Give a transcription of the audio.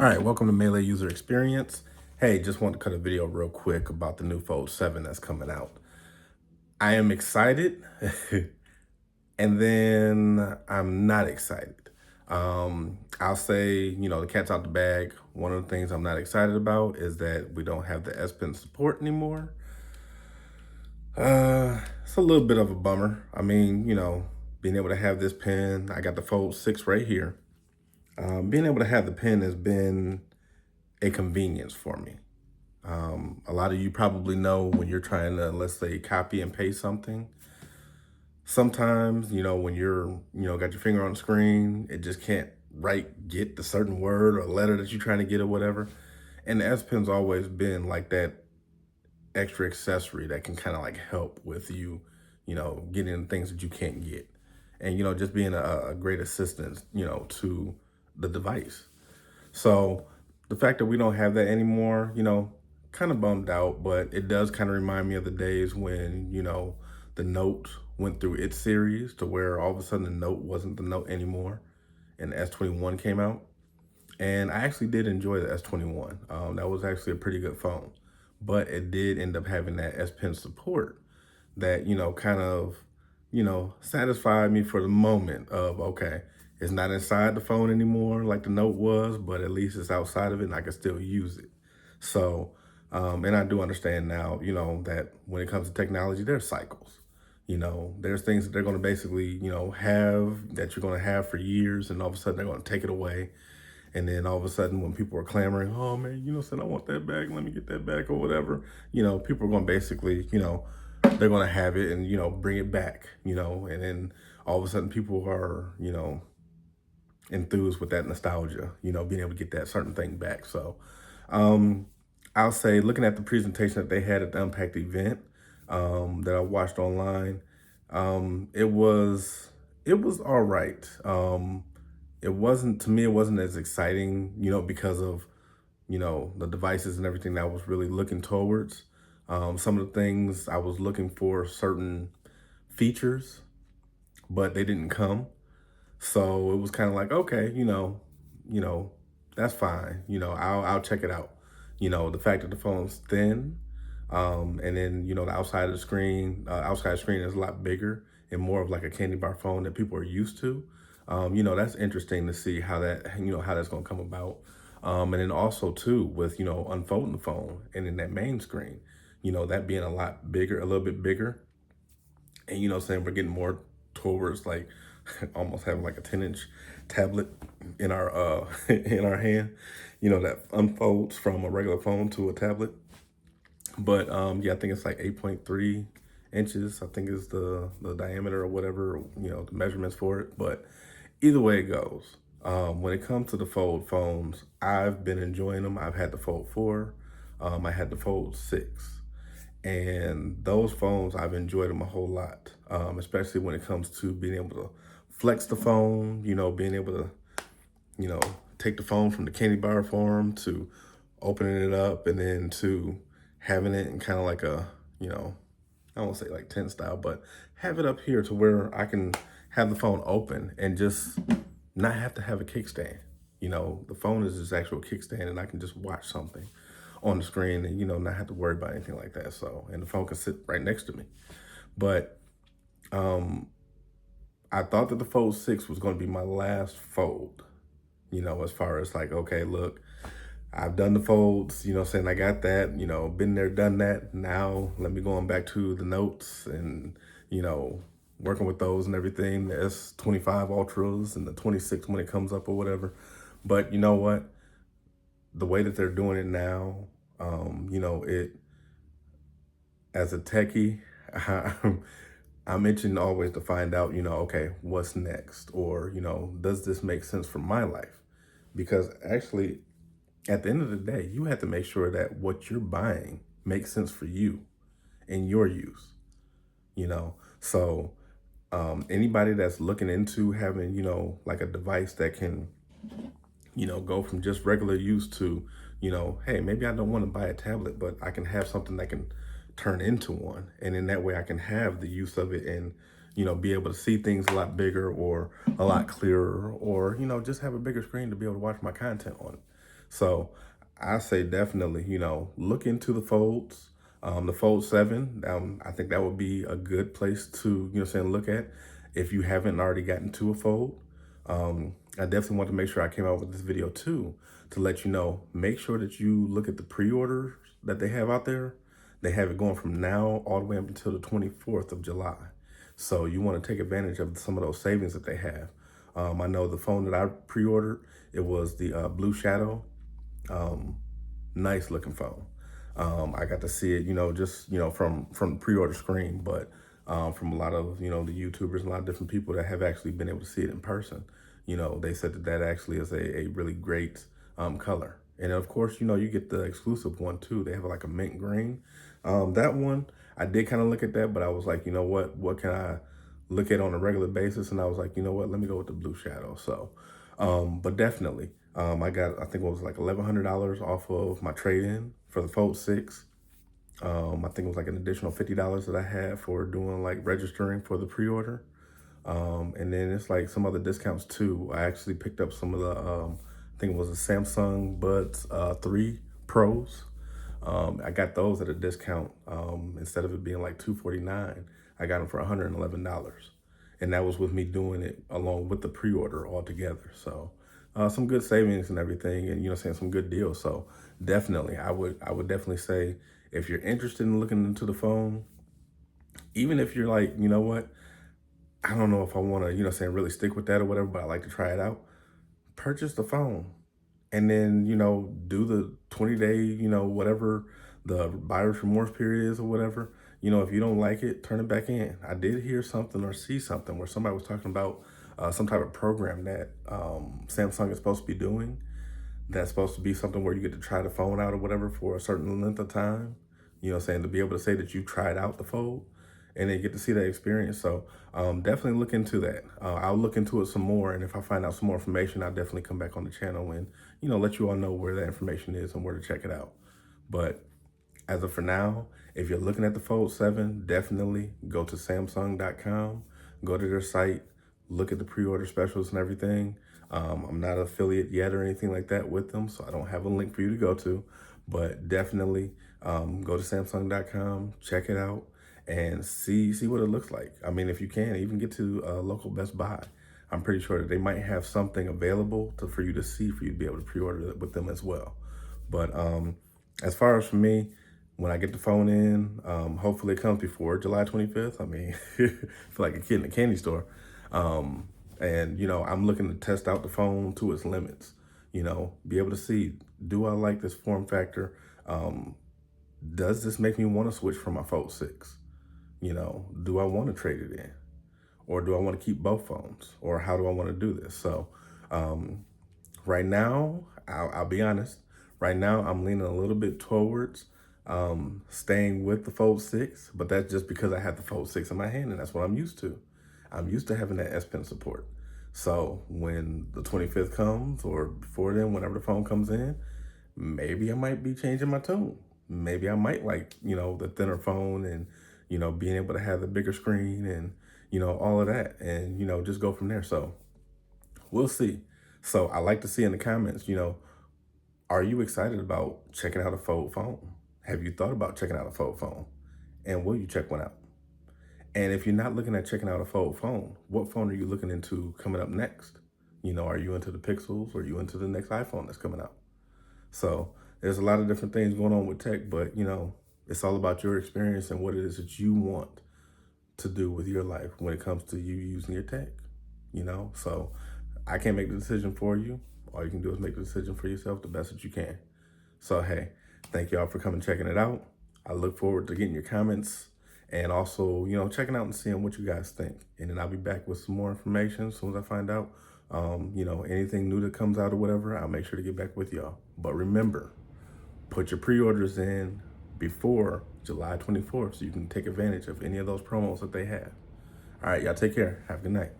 All right, welcome to Melee User Experience. Hey, just want to cut a video real quick about the new Fold 7 that's coming out. I am excited, and then I'm not excited. I'll say, the cat's out the bag. One of the things I'm not excited about is that we don't have the S Pen support anymore. It's a little bit of a bummer. I mean, being able to have this pen, I got the Fold 6 right here. Being able to have the pen has been a convenience for me. A lot of you probably know when you're trying to, let's say, copy and paste something. Sometimes, when you're, got your finger on the screen, it just can't get the certain word or letter that you're trying to get or whatever. And the S Pen's always been like that extra accessory that can kind of like help with you, getting things that you can't get. And, just being a great assistant, to the device. So the fact that we don't have that anymore, kind of bummed out, but it does kind of remind me of the days when, the Note went through its series to where all of a sudden the Note wasn't the Note anymore and the S21 came out. And I actually did enjoy the S21. That was actually a pretty good phone, but it did end up having that S Pen support that, kind of, satisfied me for the moment of, okay, it's not inside the phone anymore like the Note was, but at least it's outside of it and I can still use it. So, and I do understand now, that when it comes to technology, there's cycles. There's things that they're going to basically, have that you're going to have for years, and all of a sudden they're going to take it away. And then all of a sudden, when people are clamoring, oh man, said I want that back, let me get that back or whatever, people are going to basically, they're going to have it and, bring it back, and then all of a sudden people are, enthused with that nostalgia, being able to get that certain thing back. So I'll say, looking at the presentation that they had at the Unpacked event that I watched online, it was all right. It wasn't, to me, it wasn't as exciting, because of, the devices and everything that I was really looking towards. Some of the things I was looking for, certain features, but they didn't come. So it was kind of like, okay, that's fine. I'll check it out. The fact that the phone's thin, and then, the outside screen is a lot bigger and more of like a candy bar phone that people are used to. That's interesting to see how how that's going to come about. And then also too, with, unfolding the phone and then that main screen, that being a lot bigger, a little bit bigger. And, saying we're getting more towards like almost having like a 10-inch tablet in our in our hand, that unfolds from a regular phone to a tablet. But yeah, I think it's like 8.3 inches, I think is the diameter or whatever, the measurements for it. But either way it goes, when it comes to the Fold phones, I've been enjoying them. I've had the Fold 4, I had the Fold 6. And those phones, I've enjoyed them a whole lot, especially when it comes to being able to flex the phone, being able to, take the phone from the candy bar form to opening it up and then to having it in kind of like a, I won't say like 10 style, but have it up here to where I can have the phone open and just not have to have a kickstand. The phone is this actual kickstand and I can just watch something on the screen and, not have to worry about anything like that. So, and the phone can sit right next to me. But I thought that the Fold 6 was going to be my last Fold, as far as like, okay, look, I've done the Folds, saying I got that, been there, done that. Now let me go on back to the Notes and, working with those and everything, the S25 Ultras and the 26 when it comes up or whatever. But you know what? The way that they're doing it now, it, as a techie, I'm itching always to find out, okay, what's next? Or, does this make sense for my life? Because actually, at the end of the day, you have to make sure that what you're buying makes sense for you and your use, So anybody that's looking into having, like a device that can, go from just regular use to, hey, maybe I don't want to buy a tablet, but I can have something that can turn into one. And in that way I can have the use of it and, be able to see things a lot bigger or a lot clearer or, just have a bigger screen to be able to watch my content on it. So I say definitely, look into the Folds. The Fold 7, I think that would be a good place to, look at if you haven't already gotten to a Fold. I definitely want to make sure I came out with this video too to let you know, make sure that you look at the pre-orders that they have out there. They have it going from now all the way up until the 24th of July. So you want to take advantage of some of those savings that they have. I know the phone that I pre-ordered, it was the Blue Shadow. Nice looking phone. I got to see it, just, from the pre-order screen, but from a lot of, the YouTubers and a lot of different people that have actually been able to see it in person. They said that that actually is a really great color. And of course, you get the exclusive one too. They have like a mint green. That one, I did kind of look at that, but I was like, what can I look at on a regular basis? And I was like, let me go with the Blue Shadow. So, but definitely, I think it was like $1,100 off of my trade-in for the Fold 6. I think it was like an additional $50 that I had for doing like registering for the pre-order. And then it's like some other discounts too. I actually picked up some of the, I think it was a Samsung Buds 3 Pros. I got those at a discount. Instead of it being like $249, I got them for $111. And that was with me doing it along with the pre-order all together. So some good savings and everything, and some good deals. So definitely, I would definitely say if you're interested in looking into the phone, even if you're like, what, I don't know if I want to, really stick with that or whatever, but I like to try it out. Purchase the phone, and then do the 20-day, whatever the buyer's remorse period is or whatever. If you don't like it, turn it back in. I did hear something or see something where somebody was talking about some type of program that Samsung is supposed to be doing. That's supposed to be something where you get to try the phone out or whatever for a certain length of time. To be able to say that you tried out the Fold and then get to see that experience. So definitely look into that. I'll look into it some more. And if I find out some more information, I'll definitely come back on the channel and, let you all know where that information is and where to check it out. But as of for now, if you're looking at the Fold 7, definitely go to Samsung.com, go to their site, look at the pre-order specials and everything. I'm not an affiliate yet or anything like that with them, so I don't have a link for you to go to, but definitely go to Samsung.com, check it out, and see what it looks like. I mean, if you can, even get to a local Best Buy. I'm pretty sure that they might have something available for you to see, for you to be able to pre-order it with them as well. But as far as for me, when I get the phone in, hopefully it comes before July 25th. I mean, I feel like a kid in a candy store. And, I'm looking to test out the phone to its limits, be able to see, do I like this form factor? Does this make me want to switch from my Fold 6? Do I want to trade it in? Or do I want to keep both phones? Or how do I want to do this? So right now, I'll be honest, right now I'm leaning a little bit towards staying with the Fold 6, but that's just because I have the Fold 6 in my hand and that's what I'm used to. I'm used to having that S Pen support. So when the 25th comes or before then, whenever the phone comes in, maybe I might be changing my tune. Maybe I might like, the thinner phone and, being able to have the bigger screen and, all of that and, just go from there. So we'll see. So I like to see in the comments, are you excited about checking out a Fold phone? Have you thought about checking out a Fold phone? And will you check one out? And if you're not looking at checking out a Fold phone, what phone are you looking into coming up next? Are you into the Pixels or are you into the next iPhone that's coming out? So there's a lot of different things going on with tech, but it's all about your experience and what it is that you want to do with your life when it comes to you using your tech, So I can't make the decision for you. All you can do is make the decision for yourself the best that you can. So, hey, thank y'all for coming and checking it out. I look forward to getting your comments and also, checking out and seeing what you guys think. And then I'll be back with some more information as soon as I find out, anything new that comes out or whatever, I'll make sure to get back with y'all. But remember, put your pre-orders in before July 24th so you can take advantage of any of those promos that they have. All right, y'all take care. Have a good night.